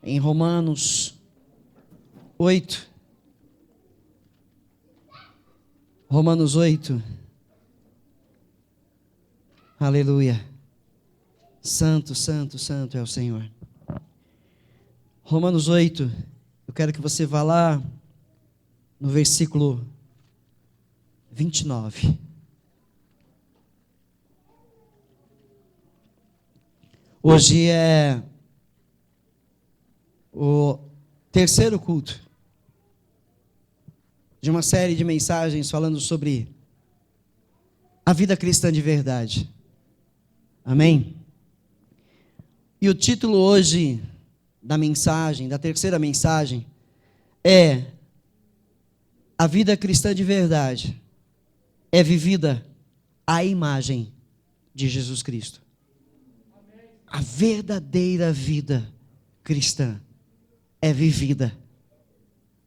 em Romanos 8. Romanos 8. Aleluia. Santo, santo, santo é o Senhor. Romanos 8. Eu quero que você vá lá no versículo 29. Hoje é o terceiro culto de uma série de mensagens falando sobre a vida cristã de verdade. Amém? E o título hoje da mensagem, da terceira mensagem, é: a vida cristã de verdade é vivida à imagem de Jesus Cristo. A verdadeira vida cristã é vivida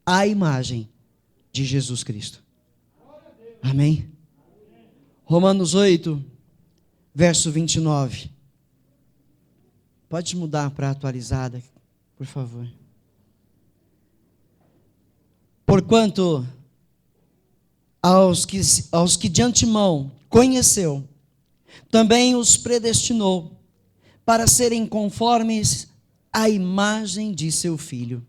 à imagem de Jesus Cristo. Amém? Romanos 8, verso 29. Pode mudar para a atualizada, por favor. Porquanto aos que de antemão conheceu, também os predestinou para serem conformes à imagem de seu Filho,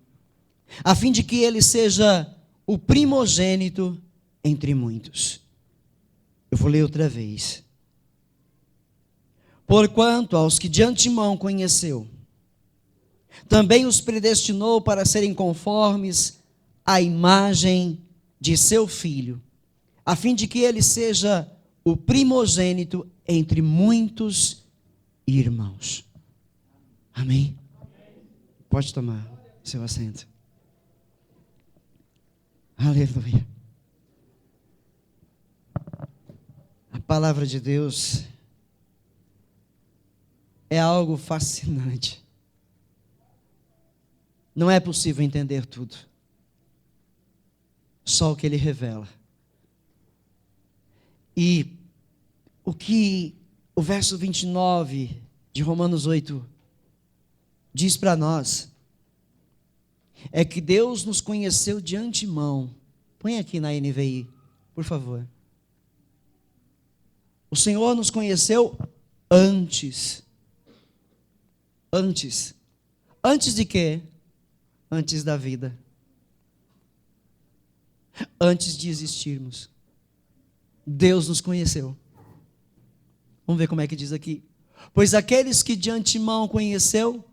a fim de que ele seja o primogênito entre muitos. Eu vou ler outra vez. Porquanto aos que de antemão conheceu, também os predestinou para serem conformes à imagem de seu Filho, a fim de que ele seja o primogênito entre muitos irmãos. Amém? Pode tomar seu assento. Aleluia. A palavra de Deus é algo fascinante. Não é possível entender tudo. Só o que Ele revela. E o que o verso 29 de Romanos 8 diz para nós é que Deus nos conheceu de antemão. Põe aqui na NVI, por favor. O Senhor nos conheceu antes. Antes. Antes de quê? Antes da vida. Antes de existirmos. Deus nos conheceu. Vamos ver como é que diz aqui. Pois aqueles que de antemão conheceu,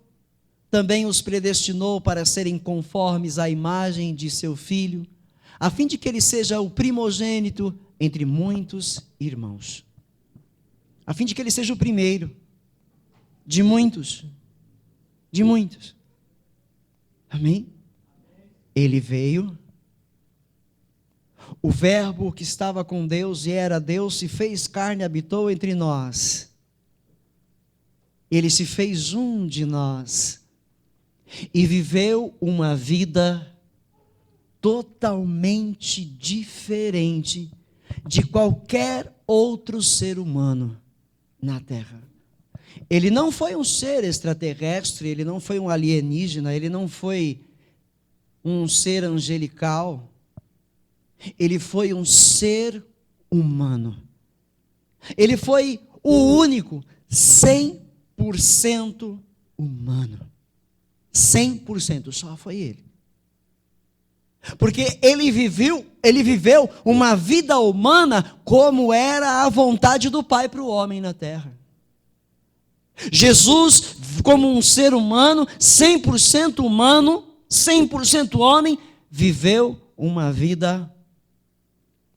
também os predestinou para serem conformes à imagem de seu Filho, a fim de que ele seja o primogênito entre muitos irmãos. A fim de que ele seja o primeiro de muitos. De muitos. Amém? Ele veio. O Verbo que estava com Deus e era Deus se fez carne e habitou entre nós. Ele se fez um de nós. E viveu uma vida totalmente diferente de qualquer outro ser humano na terra. Ele não foi um ser extraterrestre, ele não foi um alienígena, ele não foi um ser angelical. Ele foi um ser humano. Ele foi o único 100% humano. 100%, só foi ele. Porque ele viveu uma vida humana como era a vontade do Pai para o homem na terra. Jesus, como um ser humano, 100% humano, 100% homem, viveu uma vida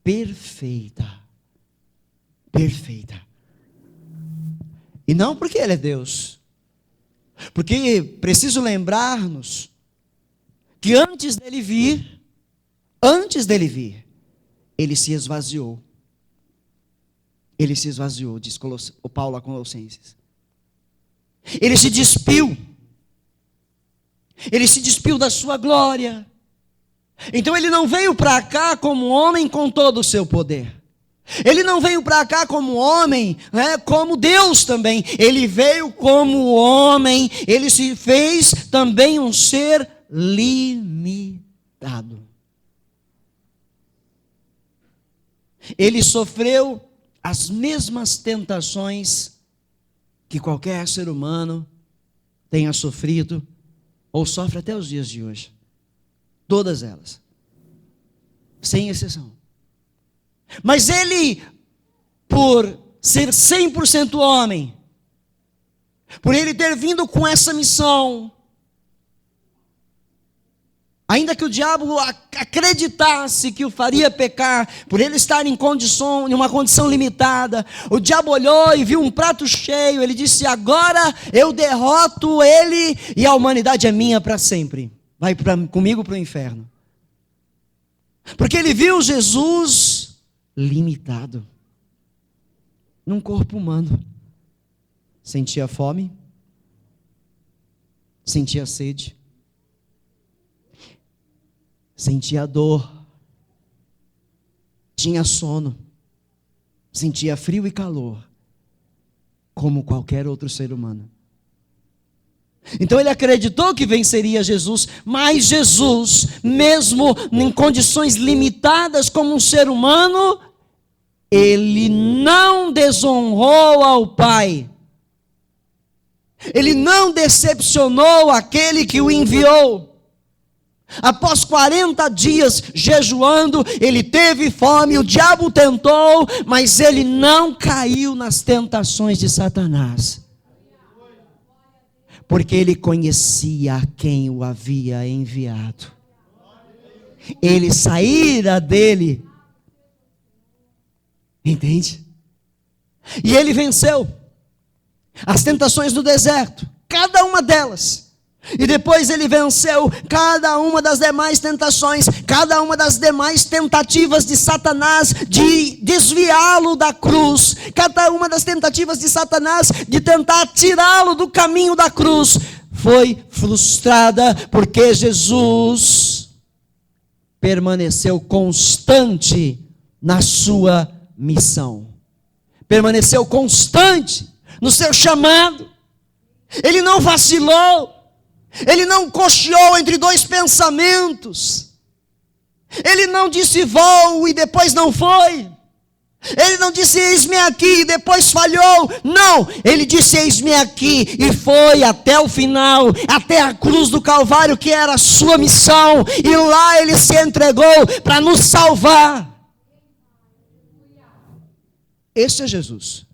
perfeita. Perfeita. E não porque ele é Deus. Porque preciso lembrar-nos que antes dele vir, ele se esvaziou. Ele se esvaziou, diz o Paulo a Colossenses. Ele se despiu. Ele se despiu da sua glória. Então ele não veio para cá como homem com todo o seu poder. Ele não veio para cá como homem, como Deus também. Ele veio como homem, ele se fez também um ser limitado. Ele sofreu as mesmas tentações que qualquer ser humano tenha sofrido ou sofre até os dias de hoje. Todas elas, sem exceção. Mas ele, por ser 100% homem, por ele ter vindo com essa missão, ainda que o diabo acreditasse que o faria pecar, por ele estar em uma condição limitada, o diabo olhou e viu um prato cheio, ele disse: agora eu derroto ele e a humanidade é minha para sempre. Vai comigo para o inferno. Porque ele viu Jesus limitado, num corpo humano. Sentia fome, sentia sede, sentia dor, tinha sono, sentia frio e calor, como qualquer outro ser humano. Então ele acreditou que venceria Jesus, mas Jesus, mesmo em condições limitadas como um ser humano, ele não desonrou ao Pai. Ele não decepcionou aquele que o enviou. Após 40 dias jejuando, ele teve fome, o diabo tentou, mas ele não caiu nas tentações de Satanás. Porque ele conhecia a quem o havia enviado. Ele saíra dele. Entende? E ele venceu as tentações do deserto, cada uma delas. E depois ele venceu cada uma das demais tentações, cada uma das demais tentativas de Satanás de desviá-lo da cruz, cada uma das tentativas de Satanás de tentar tirá-lo do caminho da cruz, foi frustrada, porque Jesus permaneceu constante na sua missão, permaneceu constante no seu chamado. Ele não vacilou, ele não cocheou entre dois pensamentos, ele não disse vou e depois não foi, ele não disse eis-me aqui e depois falhou. Não, ele disse eis-me aqui e foi até o final, até a cruz do Calvário, que era a sua missão, e lá ele se entregou para nos salvar. Este é Jesus.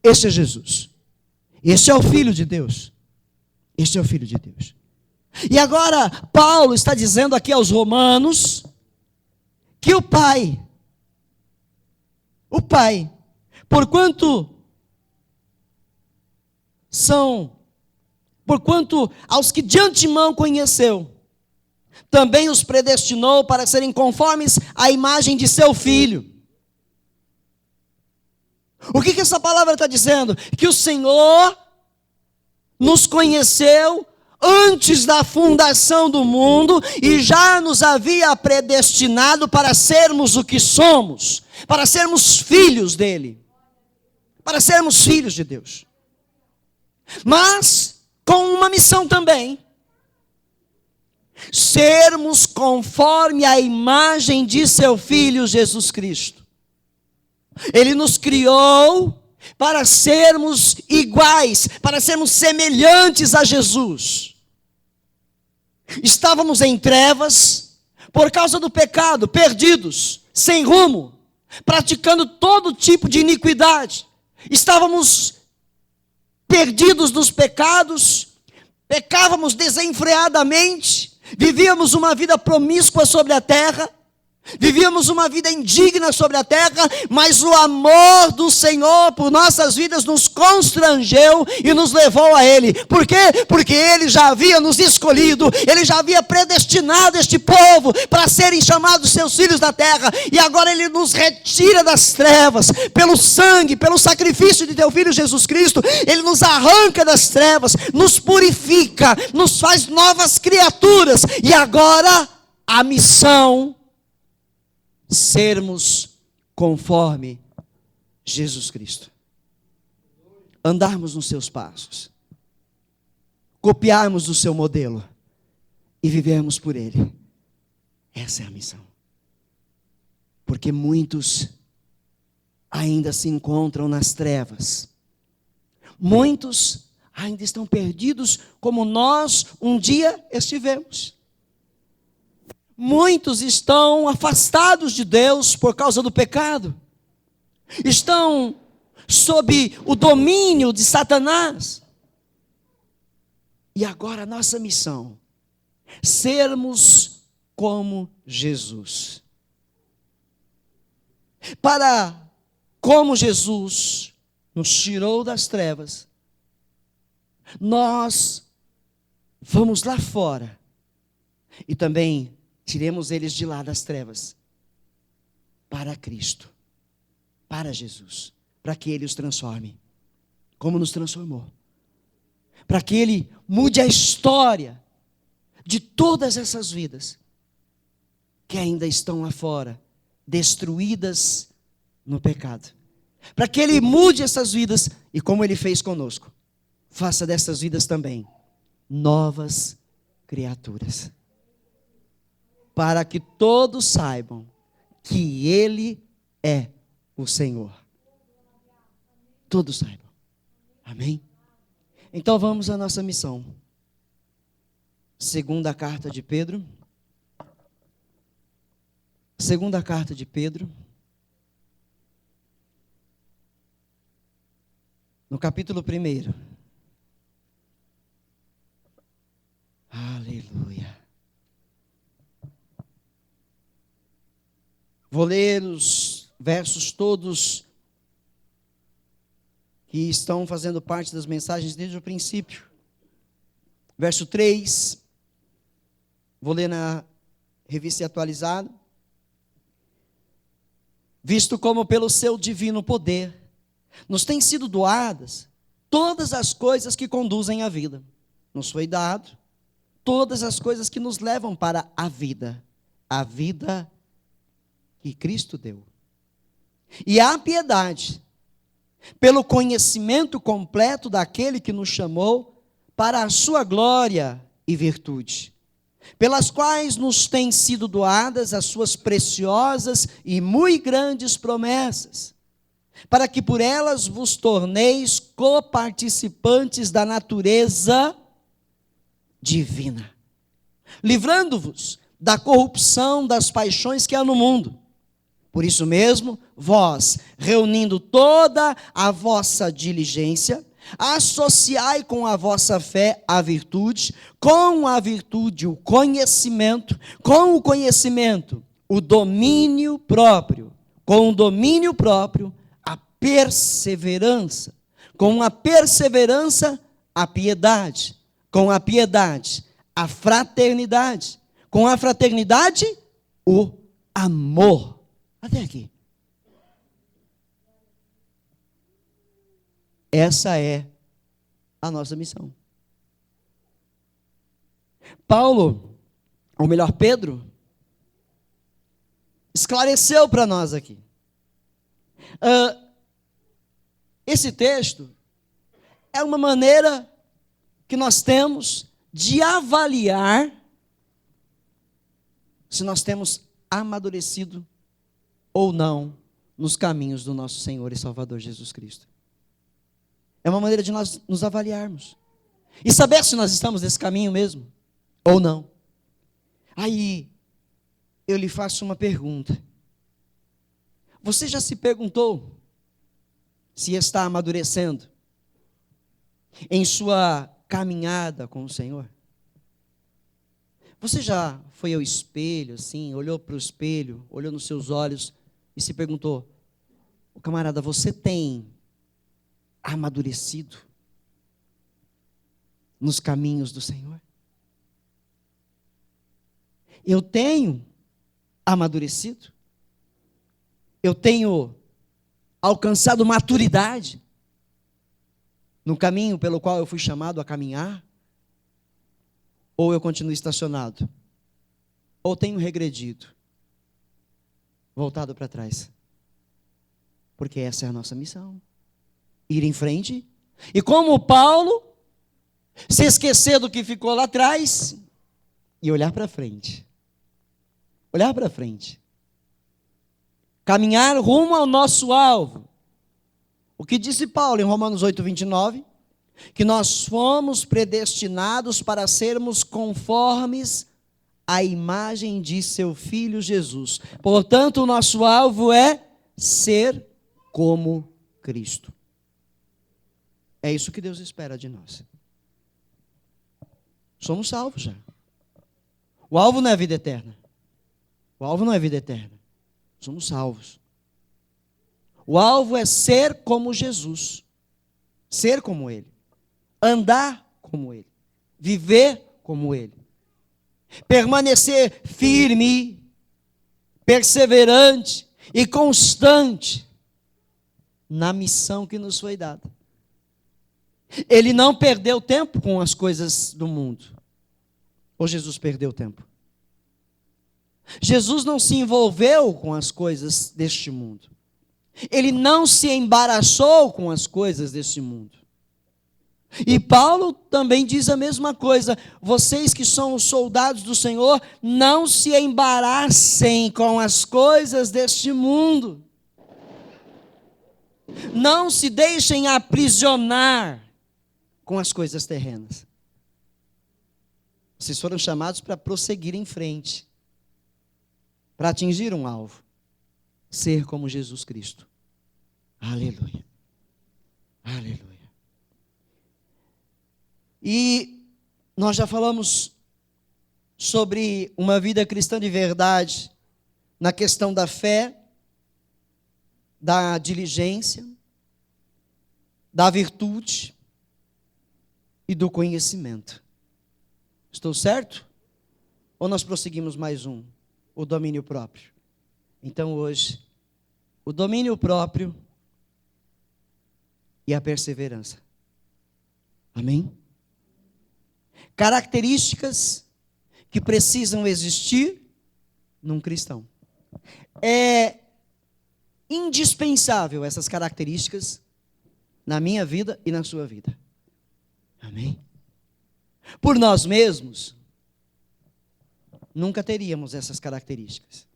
Este é Jesus. Este é o Filho de Deus. Este é o Filho de Deus. E agora, Paulo está dizendo aqui aos romanos que o Pai, porquanto aos que de antemão conheceu, também os predestinou para serem conformes à imagem de seu Filho. O que essa palavra está dizendo? Que o Senhor nos conheceu antes da fundação do mundo e já nos havia predestinado para sermos o que somos, para sermos filhos dele, para sermos filhos de Deus. Mas com uma missão também: sermos conforme a imagem de seu Filho Jesus Cristo. Ele nos criou para sermos iguais, para sermos semelhantes a Jesus. Estávamos em trevas por causa do pecado, perdidos, sem rumo, praticando todo tipo de iniquidade. Estávamos perdidos nos pecados, pecávamos desenfreadamente, vivíamos uma vida promíscua sobre a terra, vivíamos uma vida indigna sobre a terra, mas o amor do Senhor por nossas vidas nos constrangeu e nos levou a Ele. Por quê? Porque Ele já havia nos escolhido, Ele já havia predestinado este povo para serem chamados seus filhos da terra, e agora Ele nos retira das trevas, pelo sangue, pelo sacrifício de teu Filho Jesus Cristo. Ele nos arranca das trevas, nos purifica, nos faz novas criaturas, e agora a missão: sermos conforme Jesus Cristo. Andarmos nos seus passos, copiarmos o seu modelo e vivermos por ele. Essa é a missão. Porque muitos ainda se encontram nas trevas. Muitos ainda estão perdidos como nós um dia estivemos. Muitos estão afastados de Deus por causa do pecado. Estão sob o domínio de Satanás. E agora a nossa missão, sermos como Jesus. Para, como Jesus nos tirou das trevas, nós vamos lá fora e também tiremos eles de lá das trevas para Cristo, para Jesus, para que Ele os transforme, como nos transformou, para que Ele mude a história de todas essas vidas que ainda estão lá fora, destruídas no pecado, para que Ele mude essas vidas e, como Ele fez conosco, faça dessas vidas também novas criaturas, para que todos saibam que Ele é o Senhor. Todos saibam. Amém? Então vamos à nossa missão. Segunda carta de Pedro. Segunda carta de Pedro. No capítulo 1. Aleluia. Vou ler os versos todos que estão fazendo parte das mensagens desde o princípio. Verso 3, vou ler na Revista Atualizada. Visto como pelo seu divino poder nos têm sido doadas todas as coisas que conduzem à vida. Nos foi dado todas as coisas que nos levam para a vida que Cristo deu. E a piedade, pelo conhecimento completo daquele que nos chamou para a sua glória e virtude, pelas quais nos têm sido doadas as suas preciosas e muito grandes promessas, para que por elas vos torneis coparticipantes da natureza divina, livrando-vos da corrupção das paixões que há no mundo. Por isso mesmo, vós, reunindo toda a vossa diligência, associai com a vossa fé a virtude, com a virtude o conhecimento, com o conhecimento o domínio próprio, com o domínio próprio a perseverança, com a perseverança a piedade, com a piedade a fraternidade, com a fraternidade o amor. Até aqui. Essa é a nossa missão. Paulo, ou melhor, Pedro, esclareceu para nós aqui. Esse texto é uma maneira que nós temos de avaliar se nós temos amadurecido ou não nos caminhos do nosso Senhor e Salvador Jesus Cristo. É uma maneira de nós nos avaliarmos e saber se nós estamos nesse caminho mesmo ou não. Aí eu lhe faço uma pergunta. Você já se perguntou se está amadurecendo em sua caminhada com o Senhor? Você já foi ao espelho, assim, olhou para o espelho, olhou nos seus olhos e se perguntou: camarada, você tem amadurecido nos caminhos do Senhor? Eu tenho amadurecido? Eu tenho alcançado maturidade no caminho pelo qual eu fui chamado a caminhar? Ou eu continuo estacionado? Ou tenho regredido, voltado para trás? Porque essa é a nossa missão. Ir em frente. E como Paulo, se esquecer do que ficou lá atrás e olhar para frente. Olhar para frente. Caminhar rumo ao nosso alvo. O que disse Paulo em Romanos 8:29? Que nós fomos predestinados para sermos conformes à imagem de seu Filho Jesus. Portanto, o nosso alvo é ser como Cristo. É isso que Deus espera de nós. Somos salvos já. O alvo não é a vida eterna. O alvo não é a vida eterna. Somos salvos. O alvo é ser como Jesus. Ser como Ele. Andar como Ele. Viver como Ele. Permanecer firme, perseverante e constante na missão que nos foi dada. Ele não perdeu tempo com as coisas do mundo. Ou Jesus perdeu tempo? Jesus não se envolveu com as coisas deste mundo. Ele não se embaraçou com as coisas deste mundo. E Paulo também diz a mesma coisa. Vocês que são os soldados do Senhor, não se embaraçem com as coisas deste mundo. Não se deixem aprisionar com as coisas terrenas. Vocês foram chamados para prosseguir em frente, para atingir um alvo, ser como Jesus Cristo. Aleluia. Aleluia. E nós já falamos sobre uma vida cristã de verdade, na questão da fé, da diligência, da virtude e do conhecimento. Estou certo? Ou nós prosseguimos mais um? O domínio próprio. Então hoje, o domínio próprio e a perseverança. Amém? Características que precisam existir num cristão. É indispensável essas características na minha vida e na sua vida. Amém? Por nós mesmos, nunca teríamos essas características.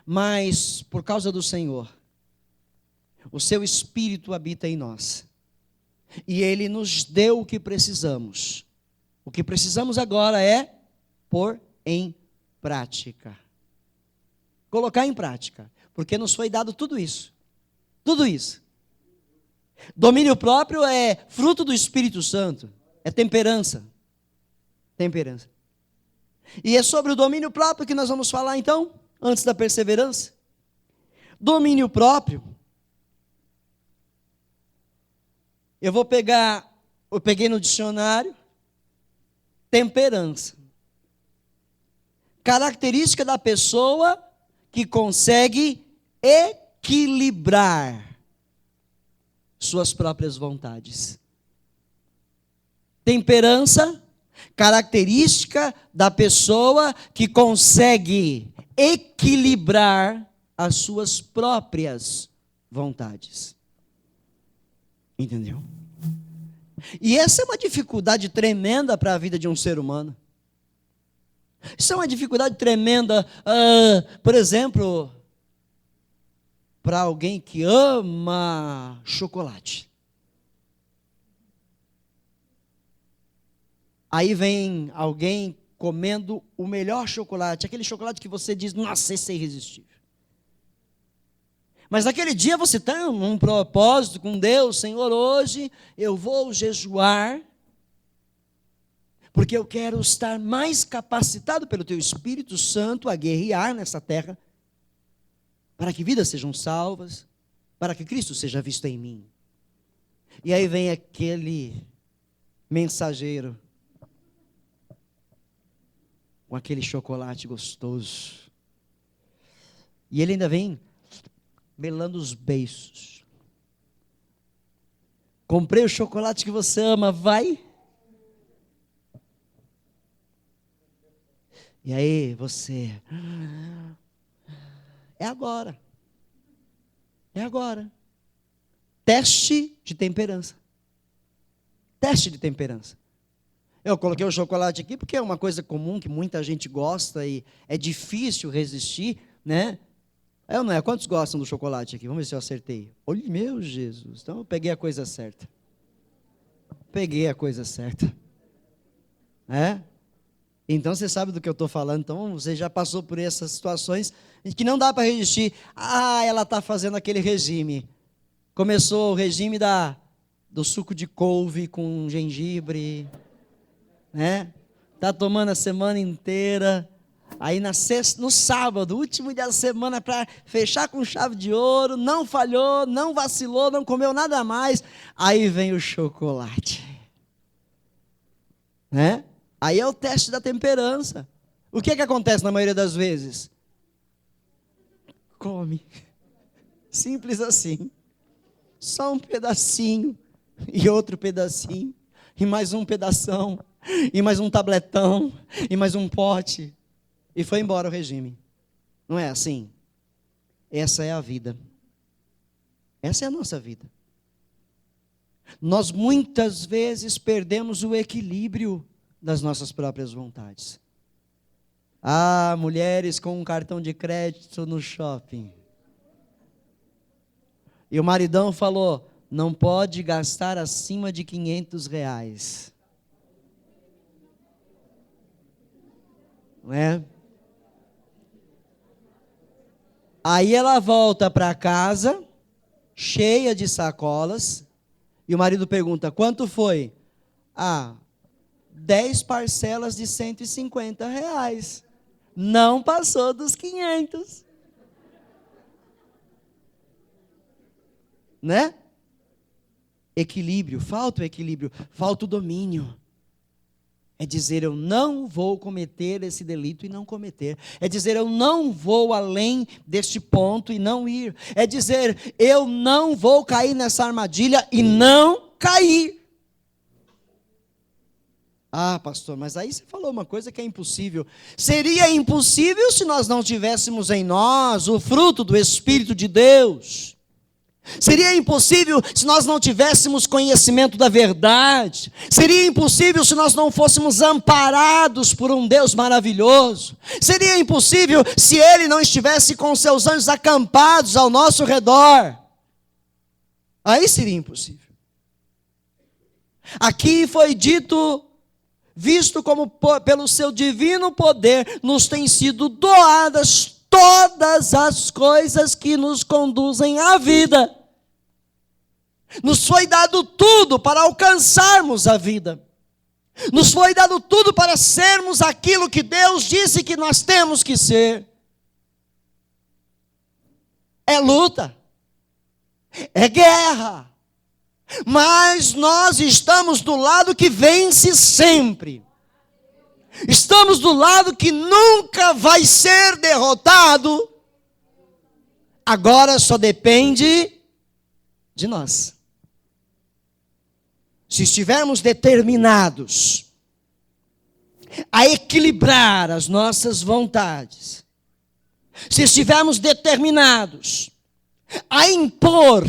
Mas, por causa do Senhor, o seu Espírito habita em nós. E Ele nos deu o que precisamos. O que precisamos agora é pôr em prática. Colocar em prática. Porque nos foi dado tudo isso. Tudo isso. Domínio próprio é fruto do Espírito Santo. É temperança. Temperança. E é sobre o domínio próprio que nós vamos falar então, antes da perseverança. Domínio próprio. Eu peguei no dicionário, temperança. Característica da pessoa que consegue equilibrar suas próprias vontades. Temperança, característica da pessoa que consegue equilibrar as suas próprias vontades. Entendeu? E essa é uma dificuldade tremenda para a vida de um ser humano. Isso é uma dificuldade tremenda, por exemplo, para alguém que ama chocolate. Aí vem alguém comendo o melhor chocolate, aquele chocolate que você diz, nossa, esse é irresistível. Mas naquele dia você tem um propósito com Deus, Senhor, hoje eu vou jejuar, porque eu quero estar mais capacitado pelo Teu Espírito Santo a guerrear nessa terra, para que vidas sejam salvas, para que Cristo seja visto em mim. E aí vem aquele mensageiro, com aquele chocolate gostoso, e ele ainda vem melando os beiços. Comprei o chocolate que você ama, vai. E aí você, é agora. É agora. Teste de temperança. Teste de temperança. Eu coloquei o chocolate aqui porque é uma coisa comum que muita gente gosta e é difícil resistir, né? É ou não é? Quantos gostam do chocolate aqui? Vamos ver se eu acertei. Olha, meu Jesus. Então eu peguei a coisa certa. Peguei a coisa certa. É? Então você sabe do que eu estou falando. Então você já passou por essas situações em que não dá para resistir. Ah, ela está fazendo aquele regime. Começou o regime do suco de couve com gengibre, né? Está tomando a semana inteira. Aí no sábado, último dia da semana, para fechar com chave de ouro, não falhou, não vacilou, não comeu nada mais. Aí vem o chocolate. Né? Aí é o teste da temperança. O que acontece na maioria das vezes? Come. Simples assim. Só um pedacinho, e outro pedacinho, e mais um pedação, e mais um tabletão, e mais um pote. E foi embora o regime. Não é assim? Essa é a vida. Essa é a nossa vida. Nós muitas vezes perdemos o equilíbrio das nossas próprias vontades. Ah, mulheres com um cartão de crédito no shopping. E o maridão falou, não pode gastar acima de R$500. Não é? Aí ela volta para casa, cheia de sacolas, e o marido pergunta, quanto foi? 10 parcelas de R$150. Não passou dos 500. Né? Equilíbrio, falta o equilíbrio, falta o domínio. É dizer, eu não vou cometer esse delito e não cometer. É dizer, eu não vou além deste ponto e não ir. É dizer, eu não vou cair nessa armadilha e não cair. Ah, pastor, mas aí você falou uma coisa que é impossível. Seria impossível se nós não tivéssemos em nós o fruto do Espírito de Deus. Seria impossível se nós não tivéssemos conhecimento da verdade. Seria impossível se nós não fôssemos amparados por um Deus maravilhoso. Seria impossível se Ele não estivesse com seus anjos acampados ao nosso redor. Aí seria impossível. Aqui foi dito, visto como pelo seu divino poder nos têm sido doadas todas as coisas que nos conduzem à vida. Nos foi dado tudo para alcançarmos a vida. Nos foi dado tudo para sermos aquilo que Deus disse que nós temos que ser. É luta. É guerra. Mas nós estamos do lado que vence sempre. Estamos do lado que nunca vai ser derrotado. Agora só depende de nós. Se estivermos determinados a equilibrar as nossas vontades, se estivermos determinados a impor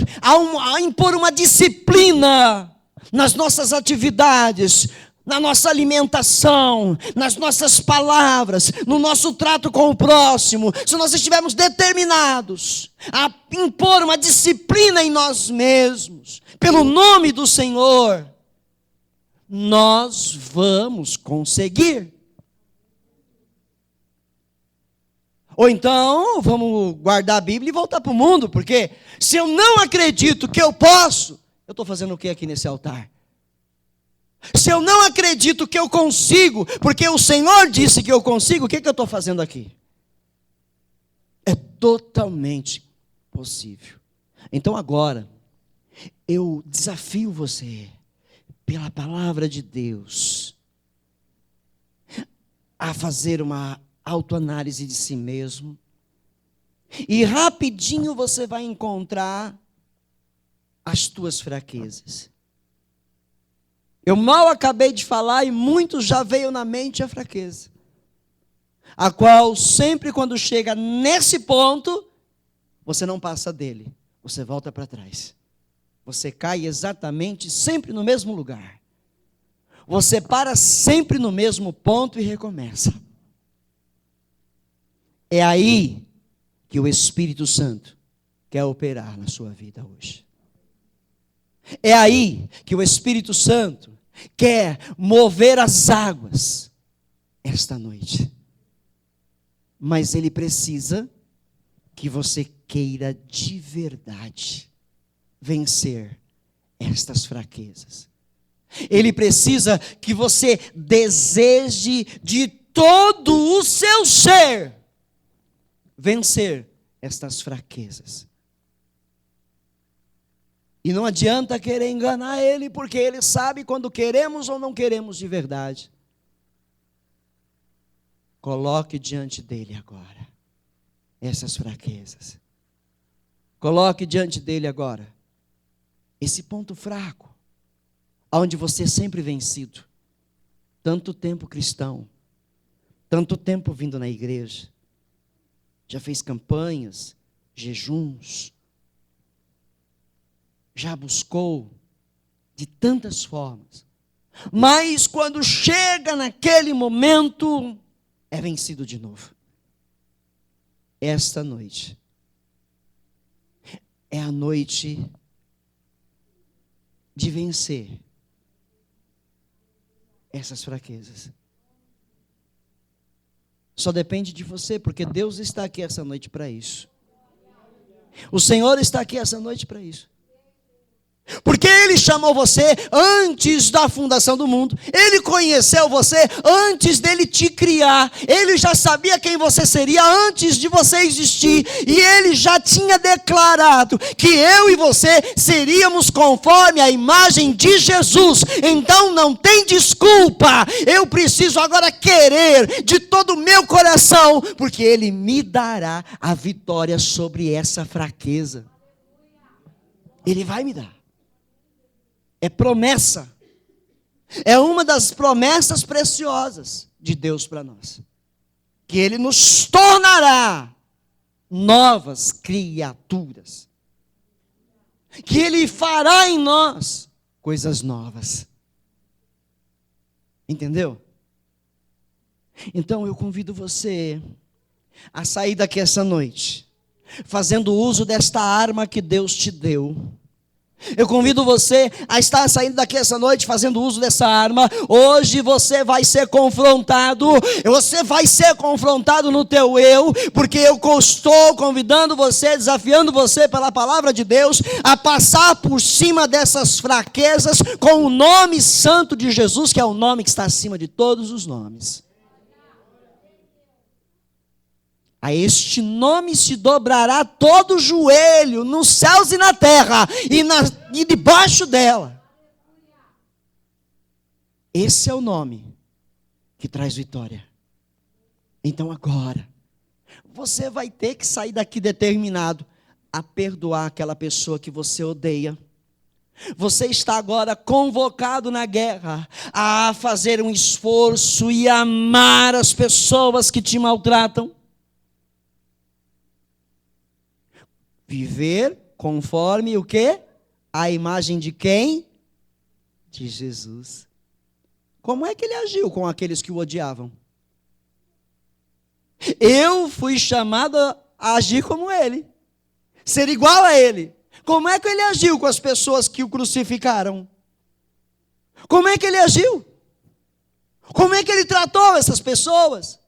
uma disciplina nas nossas atividades, na nossa alimentação, nas nossas palavras, no nosso trato com o próximo, se nós estivermos determinados a impor uma disciplina em nós mesmos, pelo nome do Senhor, nós vamos conseguir. Ou então, vamos guardar a Bíblia e voltar para o mundo, porque se eu não acredito que eu posso, eu estou fazendo o que aqui nesse altar? Se eu não acredito que eu consigo, porque o Senhor disse que eu consigo, o que eu estou fazendo aqui? É totalmente possível. Então agora, eu desafio você, pela palavra de Deus, a fazer uma autoanálise de si mesmo, e rapidinho você vai encontrar as tuas fraquezas. Eu mal acabei de falar e muitos já veio na mente a fraqueza, a qual sempre quando chega nesse ponto, você não passa dele, você volta para trás. você cai exatamente sempre no mesmo lugar. Você para sempre no mesmo ponto e recomeça. É aí que o Espírito Santo quer operar na sua vida hoje. É aí que o Espírito Santo quer mover as águas esta noite. Mas ele precisa que você queira de verdade vencer estas fraquezas. Ele precisa que você deseje de todo o seu ser vencer estas fraquezas. E não adianta querer enganar ele, porque ele sabe quando queremos ou não queremos de verdade. Coloque diante dele agora essas fraquezas. Coloque diante dele agora esse ponto fraco, onde você é sempre vencido. Tanto tempo cristão, tanto tempo vindo na igreja, já fez campanhas, jejuns, já buscou de tantas formas, mas quando chega naquele momento, é vencido de novo. Esta noite é a noite de vencer essas fraquezas. Só depende de você, porque Deus está aqui essa noite para isso. O Senhor está aqui essa noite para isso. Porque Ele chamou você antes da fundação do mundo. Ele conheceu você antes dele te criar. Ele já sabia quem você seria antes de você existir. E Ele já tinha declarado que eu e você seríamos conforme a imagem de Jesus. Então não tem desculpa. Eu preciso agora querer de todo o meu coração, porque Ele me dará a vitória sobre essa fraqueza. Ele vai me dar. É promessa. É uma das promessas preciosas de Deus para nós. Que Ele nos tornará novas criaturas. Que Ele fará em nós coisas novas. Entendeu? Então eu convido você a sair daqui essa noite, fazendo uso desta arma que Deus te deu. Eu convido você a estar saindo daqui essa noite fazendo uso dessa arma. Hoje você vai ser confrontado no teu eu, porque eu estou convidando você, desafiando você pela palavra de Deus a passar por cima dessas fraquezas com o nome santo de Jesus, que é o nome que está acima de todos os nomes. A este nome se dobrará todo o joelho, nos céus e na terra, e debaixo dela. Esse é o nome que traz vitória. Então agora, você vai ter que sair daqui determinado a perdoar aquela pessoa que você odeia. Você está agora convocado na guerra a fazer um esforço e amar as pessoas que te maltratam. Viver conforme o quê? A imagem de quem? De Jesus. Como é que ele agiu com aqueles que o odiavam? Eu fui chamado a agir como ele. Ser igual a ele. Como é que ele agiu com as pessoas que o crucificaram? Como é que ele agiu? Como é que ele tratou essas pessoas?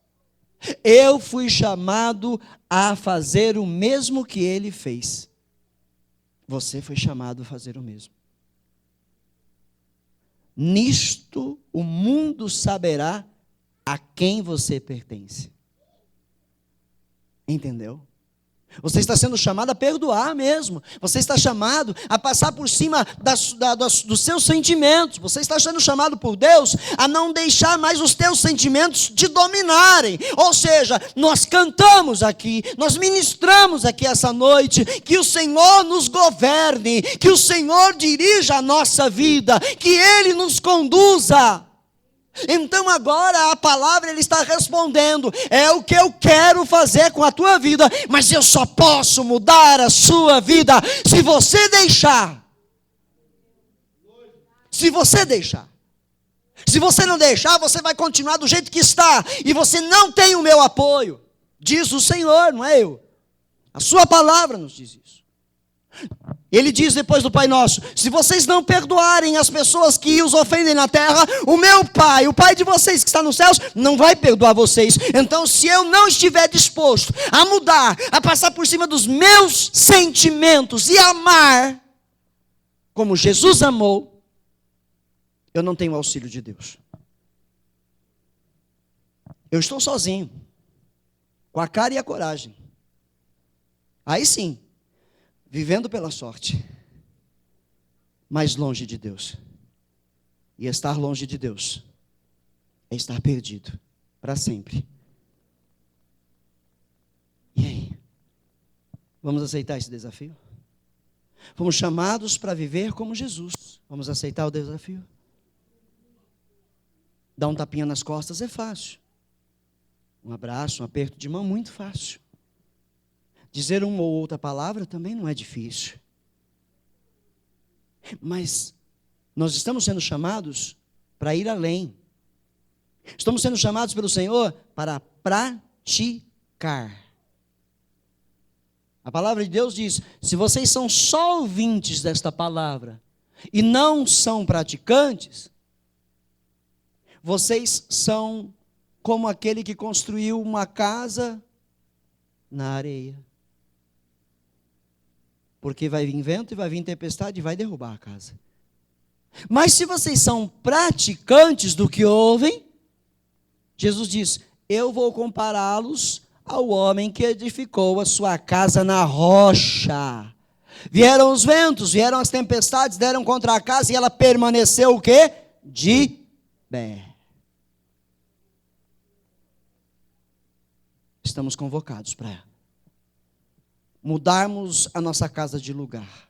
Eu fui chamado a fazer o mesmo que ele fez. Você foi chamado a fazer o mesmo. Nisto o mundo saberá a quem você pertence. Entendeu? Você está sendo chamado a perdoar mesmo. Você está chamado a passar por cima dos seus sentimentos. Você está sendo chamado por Deus a não deixar mais os teus sentimentos te dominarem. Ou seja, nós cantamos aqui, nós ministramos aqui essa noite, que o Senhor nos governe, que o Senhor dirija a nossa vida, que Ele nos conduza. Então agora a palavra Ele está respondendo, é o que eu quero fazer com a tua vida, mas eu só posso mudar a sua vida se você deixar Se você deixar. Se você não deixar, você vai continuar do jeito que está. E você não tem o meu apoio. Diz o Senhor, não é eu. A sua palavra nos diz isso. Ele diz depois do Pai Nosso: se vocês não perdoarem as pessoas que os ofendem na terra, o meu Pai, o Pai de vocês que está nos céus, não vai perdoar vocês. Então, se eu não estiver disposto a mudar, a passar por cima dos meus sentimentos e amar como Jesus amou, eu não tenho auxílio de Deus. Eu estou sozinho, com a cara e a coragem. Aí sim, vivendo pela sorte, mas longe de Deus. E estar longe de Deus é estar perdido para sempre. E aí? Vamos aceitar esse desafio? Fomos chamados para viver como Jesus. Vamos aceitar o desafio? Dar um tapinha nas costas é fácil. Um abraço, um aperto de mão, muito fácil. Dizer uma ou outra palavra também não é difícil. Mas nós estamos sendo chamados para ir além. Estamos sendo chamados pelo Senhor para praticar. A palavra de Deus diz: se vocês são só ouvintes desta palavra e não são praticantes, vocês são como aquele que construiu uma casa na areia. Porque vai vir vento e vai vir tempestade e vai derrubar a casa. Mas se vocês são praticantes do que ouvem, Jesus diz: eu vou compará-los ao homem que edificou a sua casa na rocha. Vieram os ventos, vieram as tempestades, deram contra a casa e ela permaneceu o quê? De pé. Estamos convocados para mudarmos a nossa casa de lugar.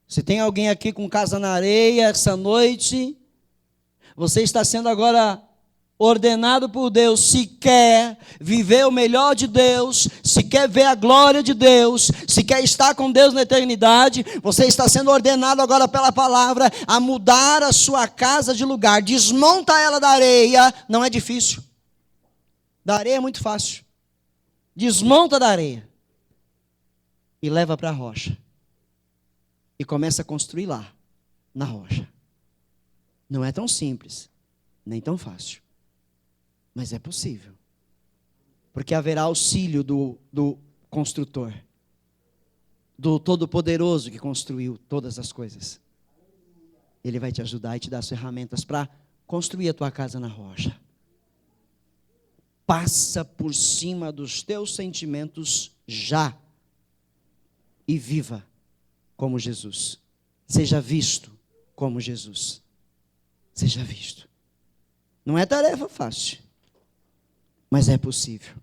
Se tem alguém aqui com casa na areia essa noite, você está sendo agora ordenado por Deus. Se quer viver o melhor de Deus, se quer ver a glória de Deus, se quer estar com Deus na eternidade, você está sendo ordenado agora pela palavra a mudar a sua casa de lugar. Desmonta ela da areia, não é difícil. Da areia é muito fácil. Desmonta da areia e leva para a rocha. E começa a construir lá, na rocha. Não é tão simples, nem tão fácil. Mas é possível. Porque haverá auxílio do construtor. Do Todo-Poderoso que construiu todas as coisas. Ele vai te ajudar e te dar as ferramentas para construir a tua casa na rocha. Passa por cima dos teus sentimentos já. E viva como Jesus. Seja visto como Jesus. Seja visto. Não é tarefa fácil, mas é possível.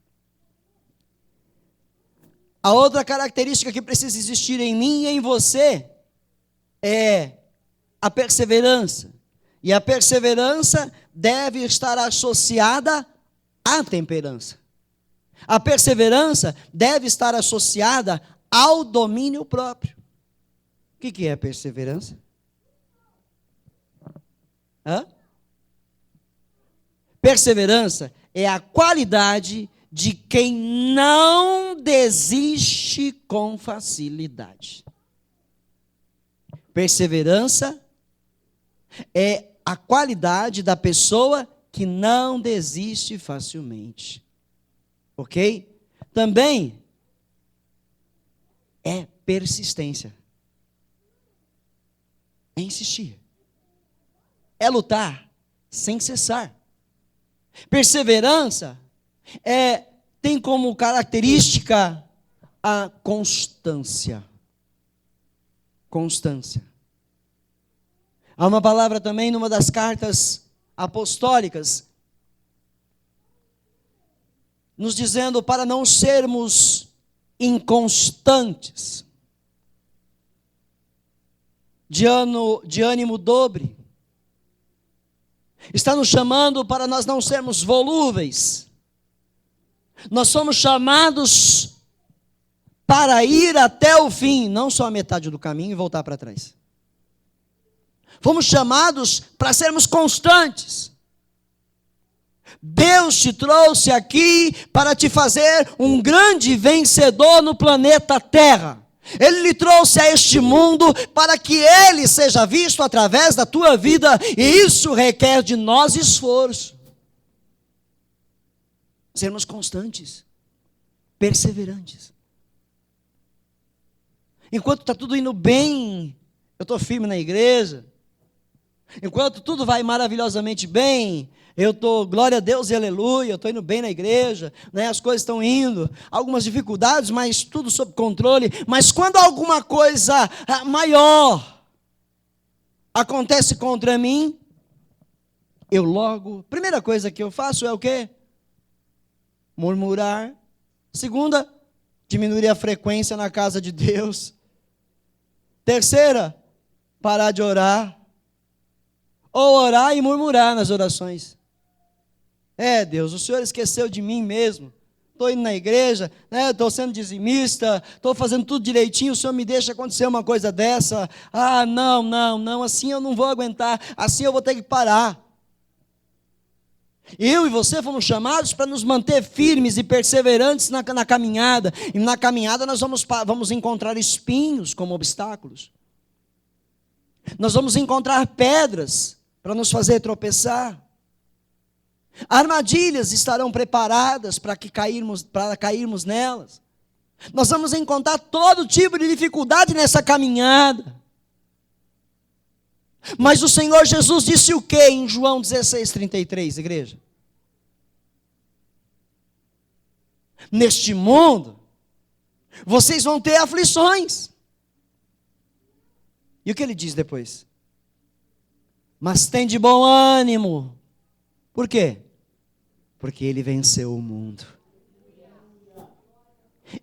A outra característica que precisa existir em mim e em você é a perseverança. E a perseverança deve estar associada à temperança. A perseverança deve estar associada ao domínio próprio. O que é perseverança? Perseverança é a qualidade de quem não desiste com facilidade. Perseverança é a qualidade da pessoa que não desiste facilmente. Ok? Também é persistência. É insistir. É lutar sem cessar. Perseverança tem como característica a constância. Constância. Há uma palavra também numa das cartas apostólicas, nos dizendo para não sermos inconstantes, de ânimo dobre. Está nos chamando para nós não sermos volúveis. Nós somos chamados para ir até o fim, não só a metade do caminho e voltar para trás. Fomos chamados para sermos constantes. Deus te trouxe aqui para te fazer um grande vencedor no planeta Terra. Ele lhe trouxe a este mundo para que Ele seja visto através da tua vida, e isso requer de nós esforço. Sermos constantes, perseverantes. Enquanto está tudo indo bem, eu estou firme na igreja. Enquanto tudo vai maravilhosamente bem, eu estou, glória a Deus e aleluia, eu estou indo bem na igreja, né? As coisas estão indo, algumas dificuldades, mas tudo sob controle. Mas quando alguma coisa maior acontece contra mim, eu logo, primeira coisa que eu faço é o quê? Murmurar. Segunda, diminuir a frequência na casa de Deus. Terceira, parar de orar. Ou orar e murmurar nas orações. Deus, o Senhor esqueceu de mim mesmo. Estou indo na igreja, né? Estou sendo dizimista, estou fazendo tudo direitinho, o Senhor me deixa acontecer uma coisa dessa. Não, assim eu não vou aguentar, assim eu vou ter que parar. Eu e você fomos chamados para nos manter firmes e perseverantes na caminhada. E na caminhada nós vamos encontrar espinhos como obstáculos. Nós vamos encontrar pedras para nos fazer tropeçar. Armadilhas estarão preparadas para cairmos nelas. Nós vamos encontrar todo tipo de dificuldade nessa caminhada. Mas o Senhor Jesus disse o que em João 16:33, igreja? Neste mundo, vocês vão ter aflições. E o que ele diz depois? Mas tem de bom ânimo. Por quê? Porque ele venceu o mundo.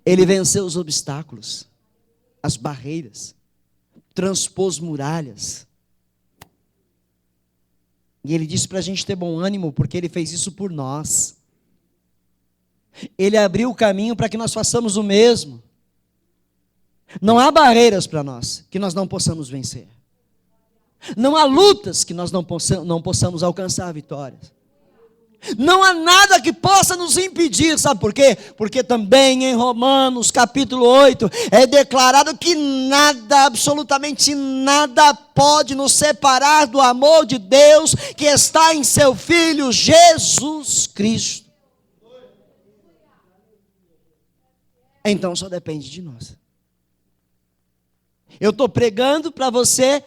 Ele venceu os obstáculos, as barreiras, transpôs muralhas. E ele disse para a gente ter bom ânimo, porque ele fez isso por nós. Ele abriu o caminho para que nós façamos o mesmo. Não há barreiras para nós que nós não possamos vencer. Não há lutas que nós não possamos alcançar vitórias. Não há nada que possa nos impedir, sabe por quê? Porque também em Romanos capítulo 8 é declarado que nada, absolutamente nada pode nos separar do amor de Deus que está em seu Filho Jesus Cristo. Então só depende de nós. Eu estou pregando para você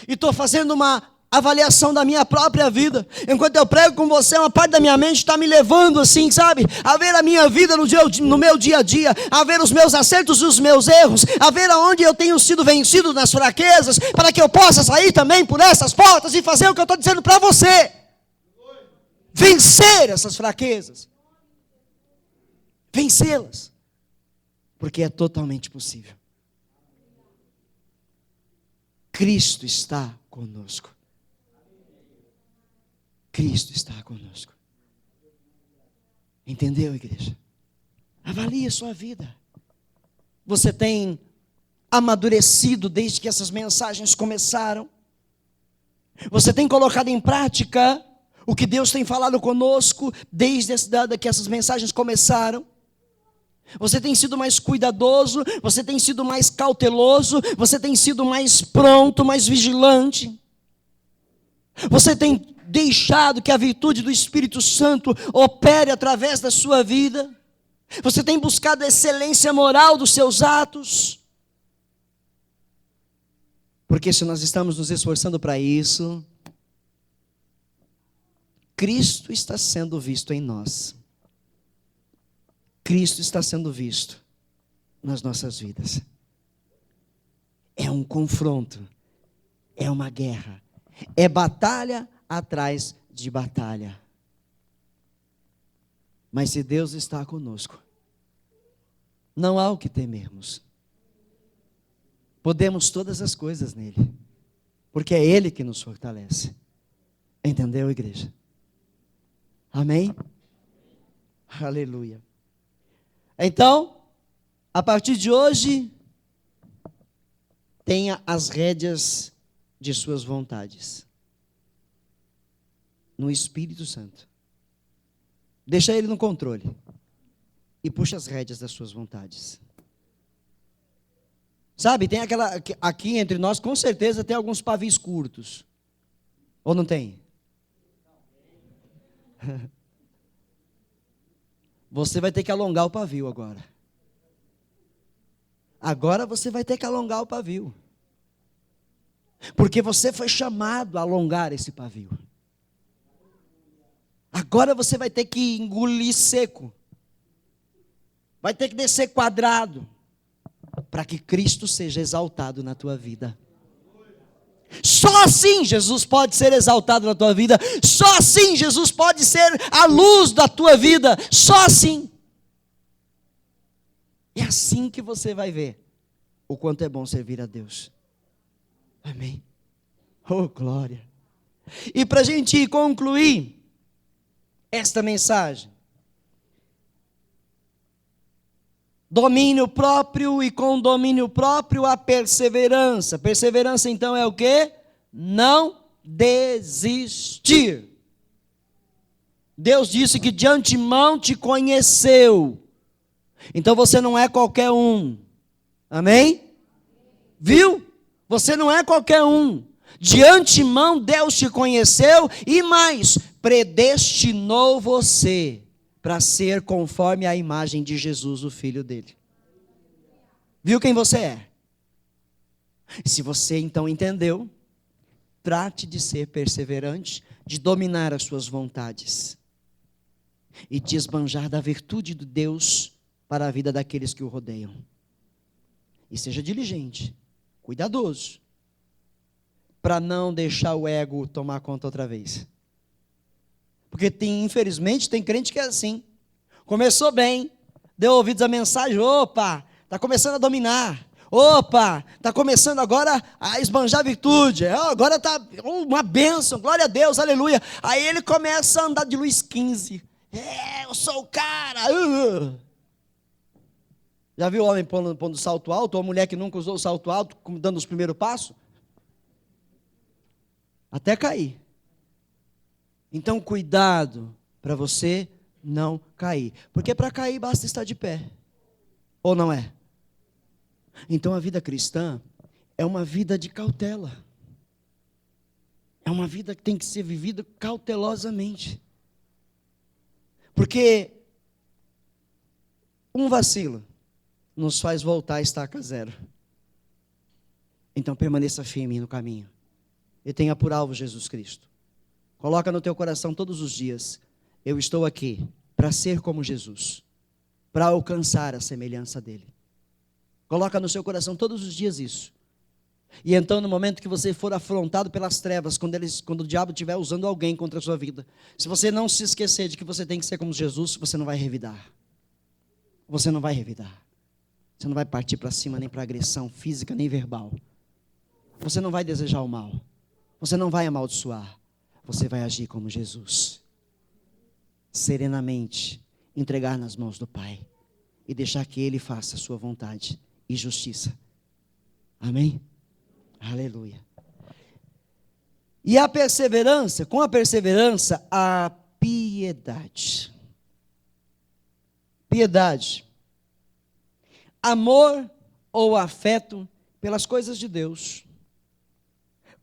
e estou fazendo uma avaliação da minha própria vida. Enquanto eu prego com você, uma parte da minha mente está me levando assim, sabe? A ver a minha vida no meu dia a dia, a ver os meus acertos e os meus erros, a ver aonde eu tenho sido vencido nas fraquezas, para que eu possa sair também por essas portas e fazer o que eu estou dizendo para você. Vencer essas fraquezas. Vencê-las. Porque é totalmente possível. Cristo está conosco. Cristo está conosco. Entendeu, igreja? Avalie a sua vida. Você tem amadurecido desde que essas mensagens começaram? Você tem colocado em prática o que Deus tem falado conosco desde que essas mensagens começaram? Você tem sido mais cuidadoso, você tem sido mais cauteloso, você tem sido mais pronto, mais vigilante. Você tem deixado que a virtude do Espírito Santo opere através da sua vida. Você tem buscado a excelência moral dos seus atos. Porque se nós estamos nos esforçando para isso, Cristo está sendo visto em nós. Cristo está sendo visto nas nossas vidas. É um confronto, é uma guerra, é batalha atrás de batalha. Mas se Deus está conosco, não há o que temermos. Podemos todas as coisas nele, porque é Ele que nos fortalece. Entendeu, igreja? Amém? Aleluia. Então, a partir de hoje, tenha as rédeas de suas vontades. No Espírito Santo. Deixa ele no controle. E puxa as rédeas das suas vontades. Sabe, tem aquela, aqui entre nós, com certeza tem alguns pavis curtos. Ou não tem? Você vai ter que alongar o pavio agora. Agora você vai ter que alongar o pavio. Porque você foi chamado a alongar esse pavio. Agora você vai ter que engolir seco. Vai ter que descer quadrado. Para que Cristo seja exaltado na tua vida. Só assim Jesus pode ser exaltado na tua vida. Só assim Jesus pode ser a luz da tua vida. Só assim. É assim que você vai ver o quanto é bom servir a Deus. Amém. Oh, glória. E para a gente concluir esta mensagem. Domínio próprio, e com domínio próprio a perseverança. Perseverança então é o quê? Não desistir. Deus disse que de antemão te conheceu. Então você não é qualquer um. Amém? Viu? Você não é qualquer um. De antemão Deus te conheceu e mais, predestinou você para ser conforme a imagem de Jesus, o Filho dele. Viu quem você é? Se você então entendeu, trate de ser perseverante, de dominar as suas vontades e de esbanjar da virtude de Deus para a vida daqueles que o rodeiam. E seja diligente, cuidadoso, para não deixar o ego tomar conta outra vez. Porque infelizmente tem crente que é assim. Começou bem, deu ouvidos à mensagem, opa, está começando a dominar. Opa, está começando agora a esbanjar virtude. Agora está uma bênção, glória a Deus, aleluia. Aí ele começa a andar de luz 15. Eu sou o cara. Já viu o homem pondo salto alto? Ou a mulher que nunca usou o salto alto, dando os primeiros passos? Até cair. Então, cuidado para você não cair. Porque para cair basta estar de pé. Ou não é? Então, a vida cristã é uma vida de cautela. É uma vida que tem que ser vivida cautelosamente. Porque um vacilo nos faz voltar a estaca zero. Então, permaneça firme no caminho. E tenha por alvo Jesus Cristo. Coloca no teu coração todos os dias, eu estou aqui para ser como Jesus, para alcançar a semelhança dele. Coloca no seu coração todos os dias isso. E então no momento que você for afrontado pelas trevas, quando o diabo estiver usando alguém contra a sua vida, se você não se esquecer de que você tem que ser como Jesus, você não vai revidar. Você não vai revidar. Você não vai partir para cima nem para agressão física nem verbal. Você não vai desejar o mal. Você não vai amaldiçoar. Você vai agir como Jesus, serenamente, entregar nas mãos do Pai e deixar que Ele faça a sua vontade e justiça. Amém? Aleluia. E a perseverança, com a perseverança, a piedade. Piedade. Amor ou afeto pelas coisas de Deus.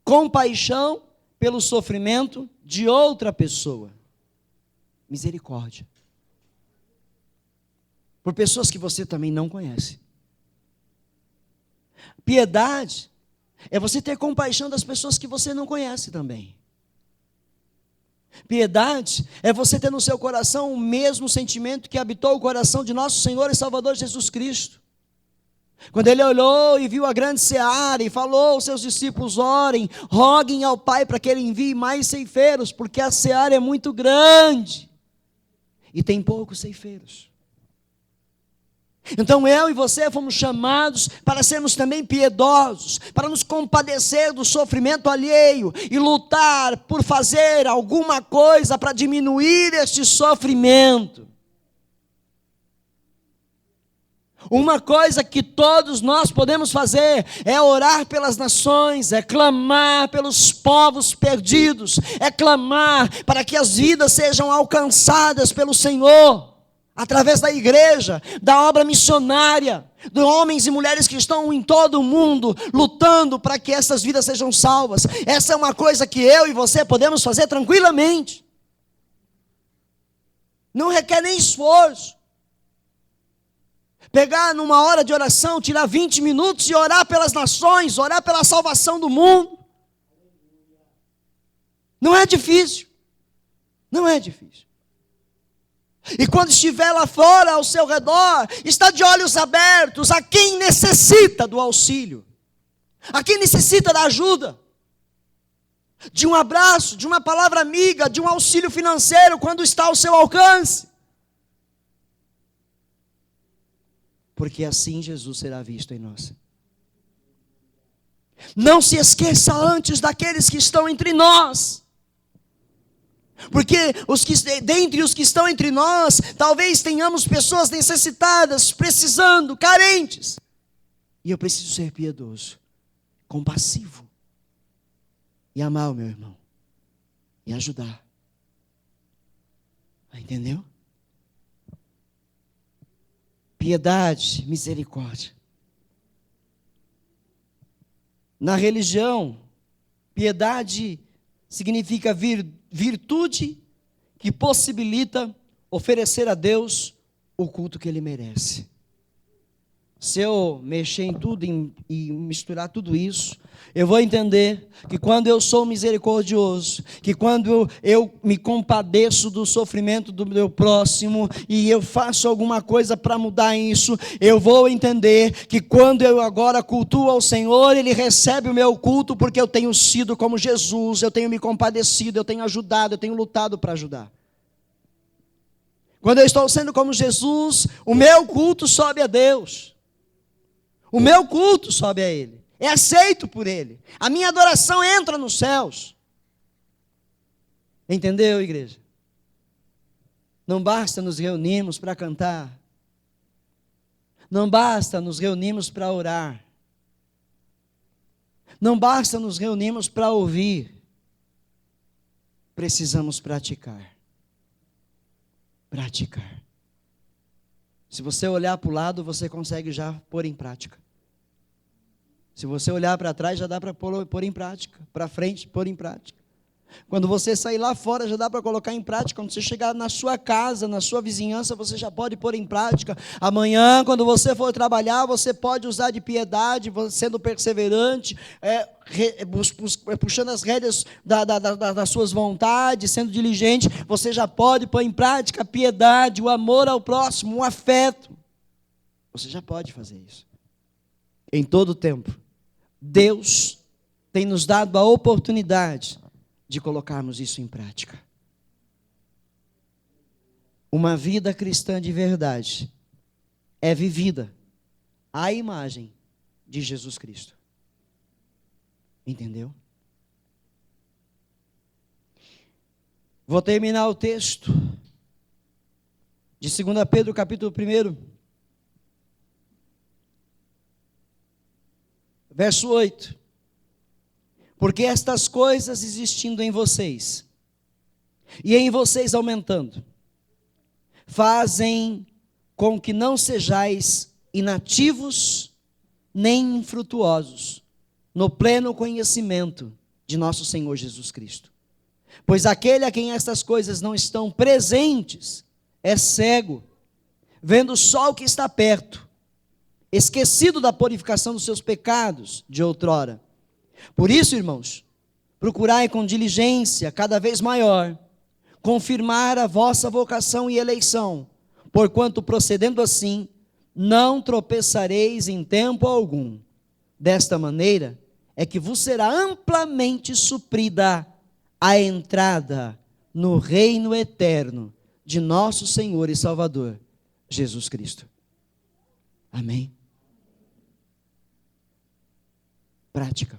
Compaixão pelo sofrimento de outra pessoa. Misericórdia. Por pessoas que você também não conhece. Piedade é você ter compaixão das pessoas que você não conhece também. Piedade é você ter no seu coração o mesmo sentimento que habitou o coração de nosso Senhor e Salvador Jesus Cristo. Quando ele olhou e viu a grande seara e falou aos seus discípulos, orem, roguem ao Pai para que Ele envie mais ceifeiros, porque a seara é muito grande e tem poucos ceifeiros. Então eu e você fomos chamados para sermos também piedosos, para nos compadecer do sofrimento alheio e lutar por fazer alguma coisa para diminuir este sofrimento. Uma coisa que todos nós podemos fazer é orar pelas nações, é clamar pelos povos perdidos, é clamar para que as vidas sejam alcançadas pelo Senhor, através da igreja, da obra missionária, de homens e mulheres que estão em todo o mundo, lutando para que essas vidas sejam salvas. Essa é uma coisa que eu e você podemos fazer tranquilamente. Não requer nem esforço. Pegar numa hora de oração, tirar 20 minutos e orar pelas nações, orar pela salvação do mundo. Não é difícil. Não é difícil. E quando estiver lá fora, ao seu redor, está de olhos abertos a quem necessita do auxílio, a quem necessita da ajuda, de um abraço, de uma palavra amiga, de um auxílio financeiro, quando está ao seu alcance. Porque assim Jesus será visto em nós. Não se esqueça antes daqueles que estão entre nós. Porque dentre os que estão entre nós, talvez tenhamos pessoas necessitadas, precisando, carentes. E eu preciso ser piedoso, compassivo, e amar o meu irmão, e ajudar. Entendeu? Piedade, misericórdia. Na religião, piedade significa virtude que possibilita oferecer a Deus o culto que Ele merece. Se eu mexer em tudo e misturar tudo isso, eu vou entender que quando eu sou misericordioso, que quando eu me compadeço do sofrimento do meu próximo e eu faço alguma coisa para mudar isso, eu vou entender que quando eu agora cultuo ao Senhor, Ele recebe o meu culto porque eu tenho sido como Jesus, eu tenho me compadecido, eu tenho ajudado, eu tenho lutado para ajudar. Quando eu estou sendo como Jesus, o meu culto sobe a Deus. O meu culto sobe a Ele, é aceito por Ele. A minha adoração entra nos céus. Entendeu, igreja? Não basta nos reunirmos para cantar. Não basta nos reunirmos para orar. Não basta nos reunirmos para ouvir. Precisamos praticar. Praticar. Se você olhar para o lado, você consegue já pôr em prática. Se você olhar para trás, já dá para pôr em prática. Para frente, pôr em prática. Quando você sair lá fora, já dá para colocar em prática. Quando você chegar na sua casa, na sua vizinhança, você já pode pôr em prática. Amanhã, quando você for trabalhar, você pode usar de piedade, sendo perseverante, puxando as rédeas das suas vontades, sendo diligente. Você já pode pôr em prática a piedade, o amor ao próximo, o afeto. Você já pode fazer isso. Em todo o tempo, Deus tem nos dado a oportunidade de colocarmos isso em prática. Uma vida cristã de verdade é vivida à imagem de Jesus Cristo. Entendeu? Vou terminar o texto de 2 Pedro, capítulo 1, verso 8. Porque estas coisas existindo em vocês, e em vocês aumentando, fazem com que não sejais inativos nem infrutuosos no pleno conhecimento de nosso Senhor Jesus Cristo. Pois aquele a quem estas coisas não estão presentes é cego, vendo só o que está perto, esquecido da purificação dos seus pecados de outrora. Por isso, irmãos, procurai com diligência cada vez maior confirmar a vossa vocação e eleição, porquanto procedendo assim, não tropeçareis em tempo algum. Desta maneira é que vos será amplamente suprida a entrada no reino eterno de nosso Senhor e Salvador, Jesus Cristo. Amém? Prática.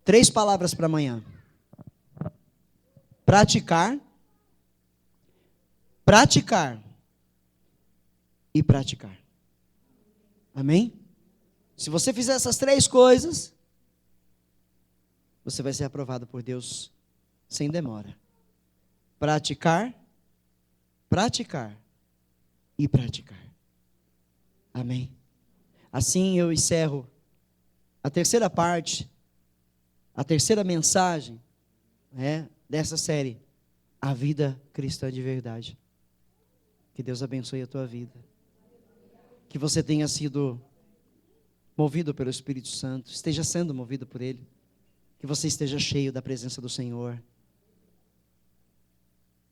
3 palavras para amanhã. Praticar. Praticar. e praticar. Amém? Se você fizer essas 3 coisas, você vai ser aprovado por Deus sem demora. Praticar e praticar. Amém? Assim eu encerro a terceira parte, a terceira mensagem dessa série, a vida cristã de verdade. Que Deus abençoe a tua vida. Que você tenha sido movido pelo Espírito Santo, esteja sendo movido por Ele. Que você esteja cheio da presença do Senhor.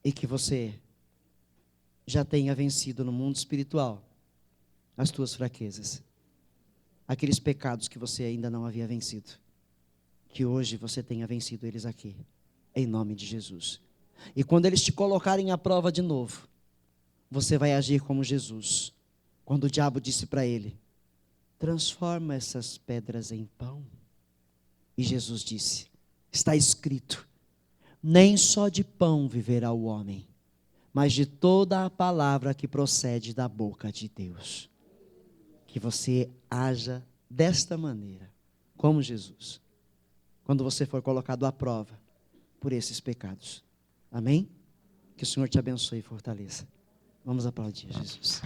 E que você já tenha vencido no mundo espiritual as tuas fraquezas. Aqueles pecados que você ainda não havia vencido. Que hoje você tenha vencido eles aqui. Em nome de Jesus. E quando eles te colocarem à prova de novo, você vai agir como Jesus. Quando o diabo disse para ele: transforma essas pedras em pão. E Jesus disse: está escrito, nem só de pão viverá o homem, mas de toda a palavra que procede da boca de Deus. Que você haja desta maneira, como Jesus, quando você for colocado à prova por esses pecados. Amém? Que o Senhor te abençoe e fortaleça. Vamos aplaudir Jesus.